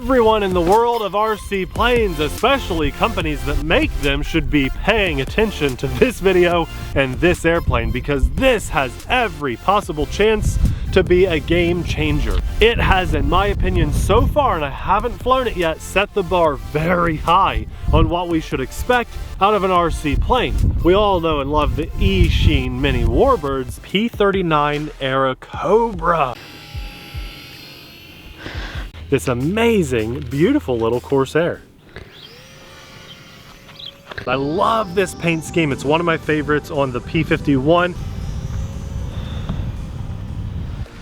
Everyone in the world of RC planes, especially companies that make them, should be paying attention to this video and this airplane because this has every possible chance to be a game changer. It has, in my opinion, so far, and I haven't flown it yet, set the bar very high on what we should expect out of an RC plane. We all know and love the E-Sheen Mini Warbirds P-51 era Cobra. This amazing, beautiful little Corsair. I love this paint scheme. It's one of my favorites on the P-51.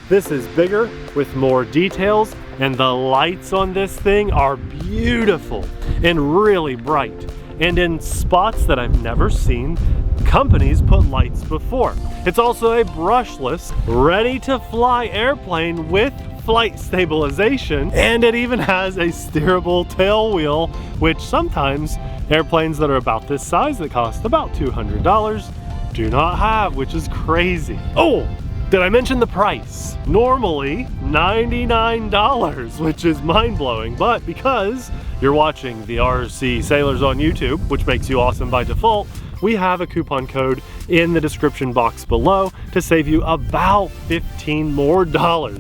This is bigger with more details, and the lights on this thing are beautiful and really bright. And in spots that I've never seen companies put lights before. It's also a brushless, ready to fly airplane with flight stabilization, and it even has a steerable tail wheel, which sometimes airplanes that are about this size that cost about $200 do not have, which is crazy. Oh, did I mention the price? Normally $99, which is mind-blowing, but because you're watching the RC Sailors on YouTube, which makes you awesome by default, we have a coupon code in the description box below to save you about $15 more.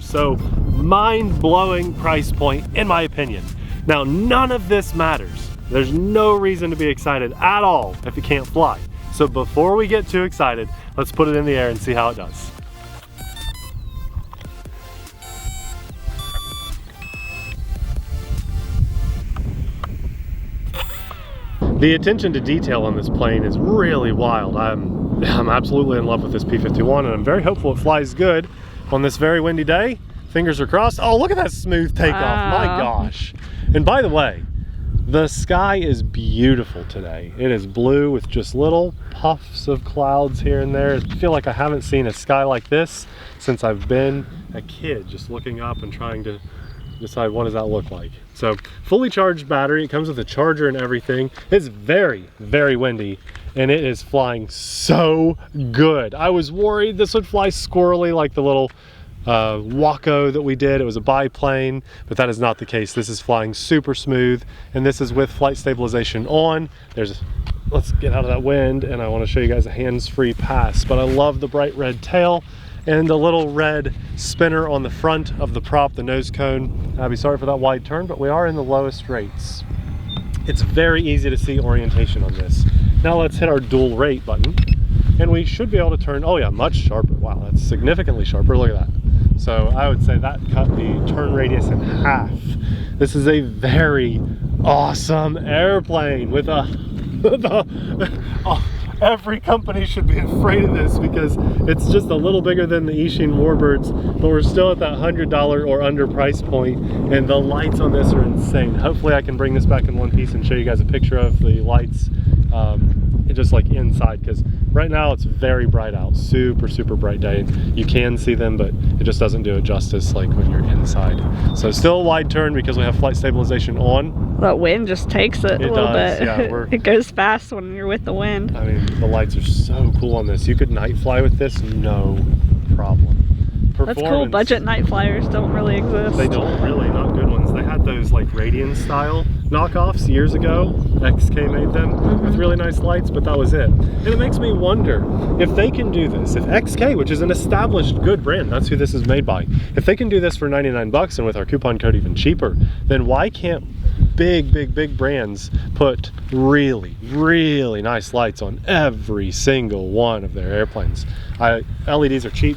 So mind-blowing price point in my opinion. Now none of this matters. There's no reason to be excited at all if you can't fly. So before we get too excited, let's put it in the air and see how it does. The attention to detail on this plane is really wild. I'm absolutely in love with this P-51 and I'm very hopeful it flies good on this very windy day. Fingers are crossed. Oh, look at that smooth takeoff. Wow. My gosh. And by the way, the sky is beautiful today. It is blue with just little puffs of clouds here and there. I feel like I haven't seen a sky like this since I've been a kid, just looking up and trying to decide what does that look like. So fully charged battery, it comes with a charger and everything. It's very, very windy and it is flying so good. I was worried this would fly squirrely like the little Waco that we did. It was a biplane, but that is not the case. This is flying super smooth and this is with flight stabilization on. Let's get out of that wind and I want to show you guys a hands-free pass, but I love the bright red tail and the little red spinner on the front of the prop, the nose cone. I'll be sorry for that wide turn, but we are in the lowest rates. It's very easy to see orientation on this. Now let's hit our dual rate button and we should be able to turn, oh yeah, much sharper. Wow, that's significantly sharper, look at that. So I would say that cut the turn radius in half. This is a very awesome airplane with every company should be afraid of this because it's just a little bigger than the E-Sheen Warbirds, but we're still at that $100 or under price point, and the lights on this are insane. Hopefully I can bring this back in one piece and show you guys a picture of the lights just like inside, because right now it's very bright out, super bright day. You can see them, but it just doesn't do it justice like when you're inside. So still a wide turn because we have flight stabilization on. That wind just takes it a little bit. Yeah, it goes fast when you're with the wind. I mean, the lights are so cool on this. You could night fly with this, no problem. That's cool. Budget night flyers don't really exist. They don't really, not good ones. They had those like Radian style knockoffs years ago. XK made them with really nice lights, but that was it. And it makes me wonder if they can do this. If XK, which is an established good brand, that's who this is made by, if they can do this for 99 bucks and with our coupon code even cheaper, then why can't big brands put really nice lights on every single one of their airplanes? LEDs are cheap,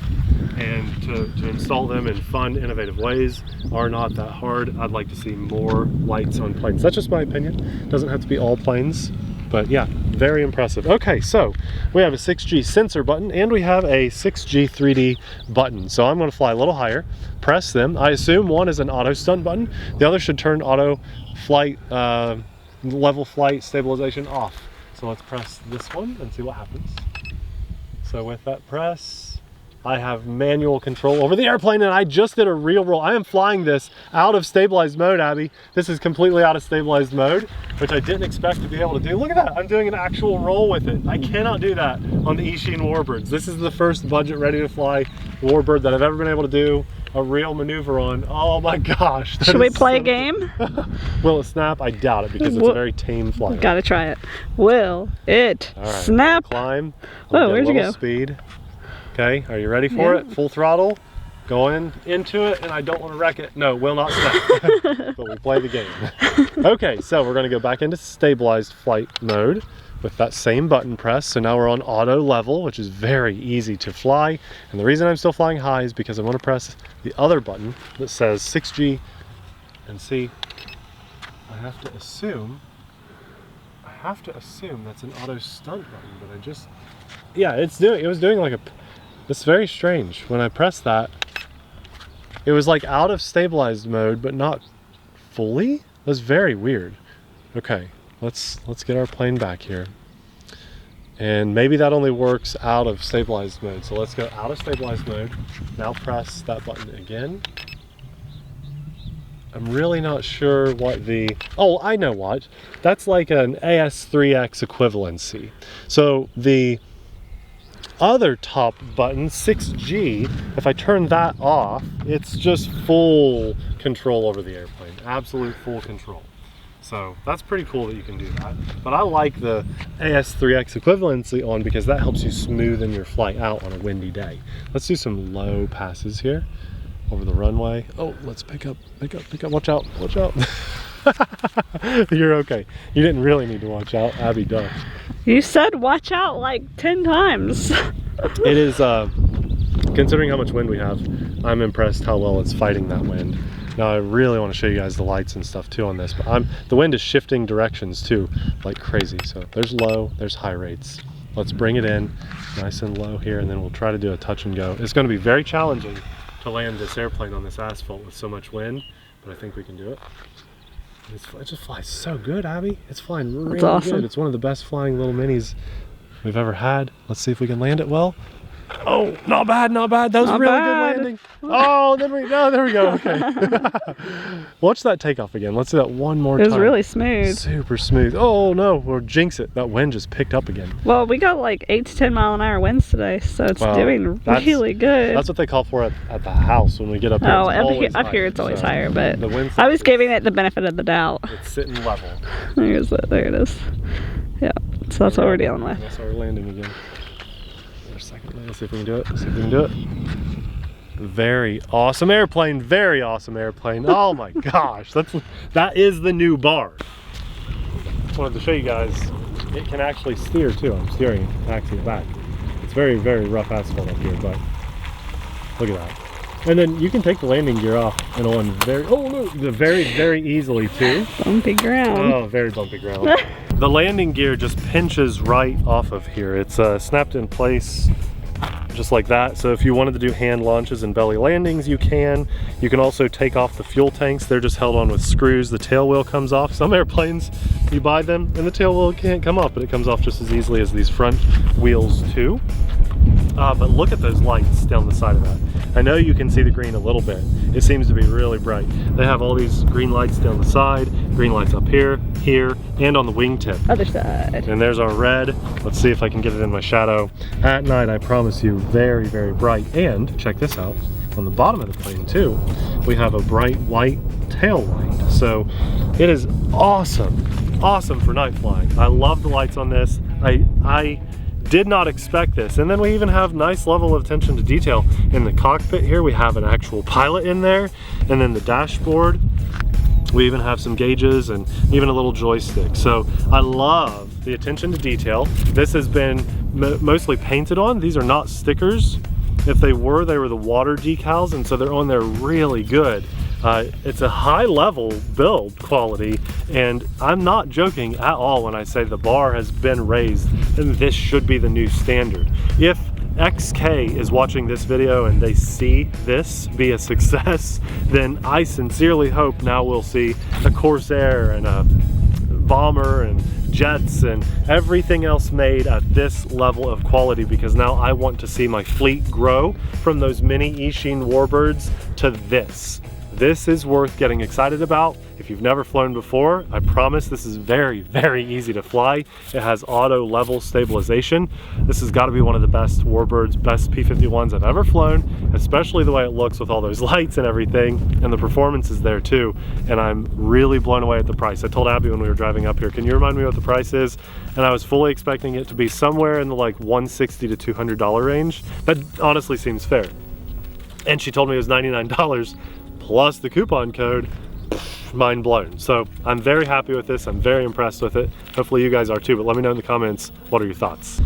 and to install them in fun, innovative ways are not that hard. I'd like to see more lights on planes. That's just my opinion. It doesn't have to be all planes, but yeah, very impressive. Okay, so we have a 6G sensor button and we have a 6G 3D button. So I'm going to fly a little higher, press them. I assume one is an auto stun button. The other should turn auto flight, level flight stabilization off. So let's press this one and see what happens. So with that press, I have manual control over the airplane, and I just did a real roll. I am flying this out of stabilized mode, Abby. This is completely out of stabilized mode, which I didn't expect to be able to do. Look at that, I'm doing an actual roll with it. I cannot do that on the Eachine Warbirds. This is the first budget ready to fly Warbird that I've ever been able to do a real maneuver on. Oh my gosh. Should we play a game? Will it snap? I doubt it, because it's a very tame flight. Gotta try it. Will it snap? Climb. Oh, where'd you go? Speed. Okay, are you ready for it? Full throttle, going into it, and I don't want to wreck it. No, will not snap, but we play the game. Okay, so we're gonna go back into stabilized flight mode with that same button press. So now we're on auto level, which is very easy to fly. And the reason I'm still flying high is because I want to press the other button that says 6G, and see, I have to assume that's an auto stunt button, but I just, yeah, it was doing like a, it's very strange. When I pressed that, it was like out of stabilized mode, but not fully. That's very weird. Okay, let's get our plane back here. And maybe that only works out of stabilized mode. So let's go out of stabilized mode. Now press that button again. I'm really not sure what the, oh, I know what. That's like an AS3X equivalency. So the other top button, 6G, if I turn that off, it's just full control over the airplane, absolute full control. So that's pretty cool that you can do that. But I like the AS3X equivalency on because that helps you smoothen your flight out on a windy day. Let's do some low passes here over the runway. Oh, let's pick up, watch out. You're okay. You didn't really need to watch out, Abby does. You said watch out like 10 times. It is, considering how much wind we have, I'm impressed how well it's fighting that wind. Now I really want to show you guys the lights and stuff too on this, but the wind is shifting directions too, like crazy. So there's low, there's high rates. Let's bring it in nice and low here, and then we'll try to do a touch and go. It's going to be very challenging to land this airplane on this asphalt with so much wind, but I think we can do it. It just flies so good, Abby. It's flying really good. It's one of the best flying little minis we've ever had. Let's see if we can land it well. Oh, not bad, not bad. That was really good landing. Oh, there we go. Okay. Watch that takeoff again. Let's do that one more time. It was really smooth. Super smooth. Oh no, we'll jinx it. That wind just picked up again. Well, we got like 8 to 10 mile an hour winds today, so it's doing really good. That's what they call for at the house when we get up here. Oh, up here it's always higher, but I was giving it the benefit of the doubt. It's sitting level. There it is. Yeah, so that's what we're dealing with. That's why we're landing again. Let's see if we can do it. Very awesome airplane. Very awesome airplane. Oh my gosh, that is the new bar. Just wanted to show you guys, it can actually steer too. I'm steering it, taxiing it back. It's very, very rough asphalt up here, but look at that. And then you can take the landing gear off and on very, very easily too. Bumpy ground. Oh, very bumpy ground. The landing gear just pinches right off of here. It's snapped in place just like that. So if you wanted to do hand launches and belly landings, you can. You can also take off the fuel tanks. They're just held on with screws. The tail wheel comes off. Some airplanes, you buy them and the tail wheel can't come off, but it comes off just as easily as these front wheels too. But look at those lights down the side of that. I know you can see the green a little bit. It seems to be really bright. They have all these green lights down the side, green lights up here, and on the wingtip. Other side. And there's our red. Let's see if I can get it in my shadow. At night, I promise you, very, very bright. And check this out. On the bottom of the plane too, we have a bright white tail light. So it is awesome. Awesome for night flying. I love the lights on this. I did not expect this. And then we even have nice level of attention to detail in the cockpit here. We have an actual pilot in there, and then the dashboard, we even have some gauges and even a little joystick. So I love the attention to detail. This has been mostly painted on. These are not stickers. If they were the water decals, and so they're on there really good. It's a high level build quality, and I'm not joking at all when I say the bar has been raised and this should be the new standard. If XK is watching this video and they see this be a success, then I sincerely hope now we'll see a Corsair and a bomber and jets and everything else made at this level of quality, because now I want to see my fleet grow from those mini Ishin Warbirds to this. This is worth getting excited about. If you've never flown before, I promise this is very, very easy to fly. It has auto level stabilization. This has got to be one of the best Warbirds, best P-51s I've ever flown, especially the way it looks with all those lights and everything, and the performance is there too. And I'm really blown away at the price. I told Abby when we were driving up here, can you remind me what the price is? And I was fully expecting it to be somewhere in the like $160 to $200 range. That honestly seems fair. And she told me it was $99 plus the coupon code. Mind blown. So I'm very happy with this. I'm very impressed with it. Hopefully you guys are too, but let me know in the comments, what are your thoughts?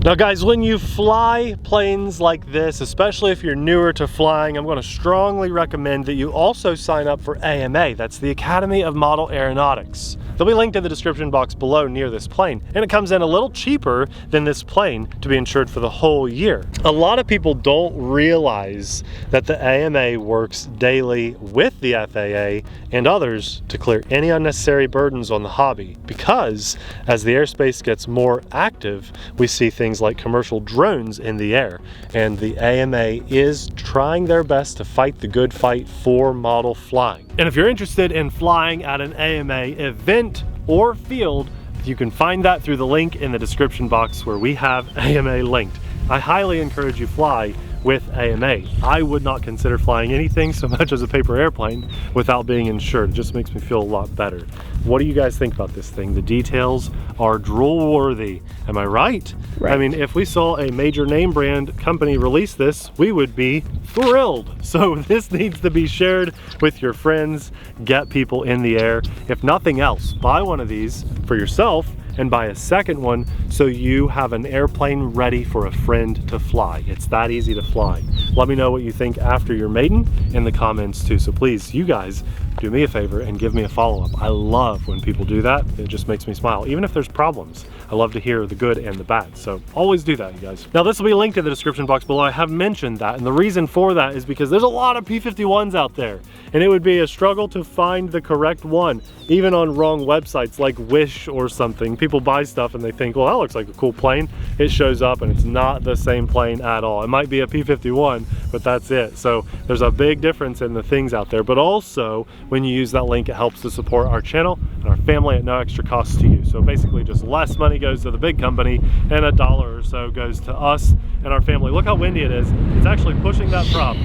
Now guys, when you fly planes like this, especially if you're newer to flying, I'm going to strongly recommend that you also sign up for AMA. That's the Academy of Model Aeronautics. They'll be linked in the description box below near this plane, and it comes in a little cheaper than this plane to be insured for the whole year. A lot of people don't realize that the AMA works daily with the FAA and others to clear any unnecessary burdens on the hobby, because as the airspace gets more active, we see things like commercial drones in the air, and the AMA is trying their best to fight the good fight for model flying. And if you're interested in flying at an AMA event or field, you can find that through the link in the description box where we have AMA linked. I highly encourage you fly with AMA. I would not consider flying anything so much as a paper airplane without being insured. It just makes me feel a lot better. What do you guys think about this thing? The details are drool worthy. Am I right? Right. I mean, if we saw a major name brand company release this, we would be thrilled. So this needs to be shared with your friends, get people in the air. If nothing else, buy one of these for yourself and buy a second one so you have an airplane ready for a friend to fly. It's that easy to fly. Let me know what you think after your maiden in the comments too. So please, you guys, do me a favor and give me a follow-up. I love when people do that. It just makes me smile. Even if there's problems, I love to hear the good and the bad. So always do that, you guys. Now this will be linked in the description box below. I have mentioned that, and the reason for that is because there's a lot of P-51s out there, and it would be a struggle to find the correct one, even on wrong websites like Wish or something. People buy stuff and they think, well, that looks like a cool plane. It shows up and it's not the same plane at all. It might be a P-51, but that's it. So there's a big difference in the things out there, but also when you use that link, it helps to support our channel and our family at no extra cost to you. So basically just less money goes to the big company and $1 or so goes to us and our family. Look how windy it is. It's actually pushing that prop.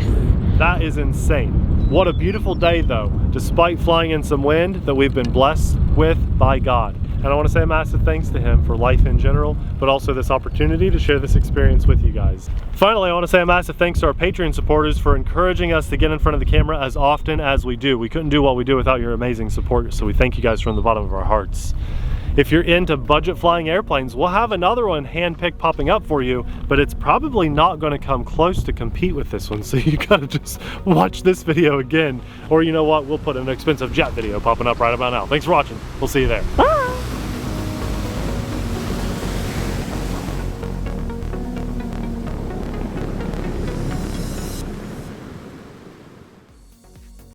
That is insane. What a beautiful day though, despite flying in some wind that we've been blessed with by God. And I want to say a massive thanks to him for life in general, but also this opportunity to share this experience with you guys. Finally, I want to say a massive thanks to our Patreon supporters for encouraging us to get in front of the camera as often as we do. We couldn't do what we do without your amazing support, so we thank you guys from the bottom of our hearts. If you're into budget flying airplanes, we'll have another one handpicked popping up for you, but it's probably not going to come close to compete with this one, so you gotta just watch this video again. Or you know what, we'll put an expensive jet video popping up right about now. Thanks for watching. We'll see you there. Bye!